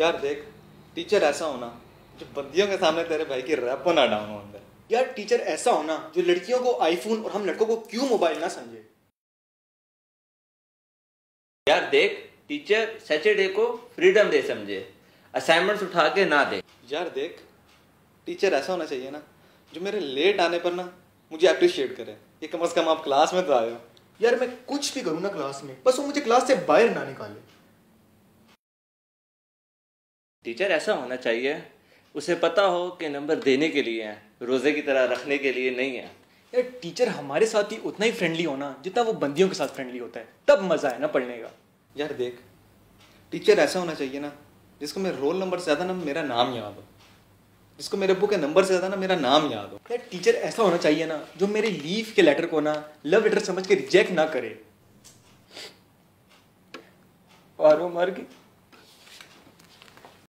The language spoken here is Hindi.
यार देख, टीचर ऐसा होना जो बंदियों के सामने तेरे भाई की रैपो ना डाउन हो अंदर। यार टीचर ऐसा होना जो लड़कियों को आईफोन और हम लड़कों को क्यों मोबाइल ना समझे। यार देख, टीचर सैटरडे को फ्रीडम डे समझे, असाइनमेंट्स उठा के ना दे। यार देख, टीचर ऐसा होना चाहिए ना जो मेरे लेट आने पर ना मुझे अप्रिशिएट करे, ये कम से कम आप क्लास में तो आए हो। यार मैं कुछ भी करूँ ना क्लास में, बस वो मुझे क्लास से बाहर ना निकाले। टीचर ऐसा होना चाहिए उसे पता हो कि नंबर देने के लिए हैं, रोजे की तरह रखने के लिए नहीं है। यार टीचर हमारे साथ ही उतना ही फ्रेंडली होना जितना वो बंदियों के साथ फ्रेंडली होता है, तब मजा है ना पढ़ने का। यार देख, टीचर ऐसा होना चाहिए ना जिसको मेरे रोल नंबर से ज़्यादा ना मेरा नाम याद हो, जिसको मेरे अब्बू के नंबर से ज़्यादा ना मेरा नाम याद हो। यार टीचर ऐसा होना चाहिए ना जो मेरे लीव के लेटर को ना लव लेटर समझ के रिजेक्ट ना करे। और वो मर गई।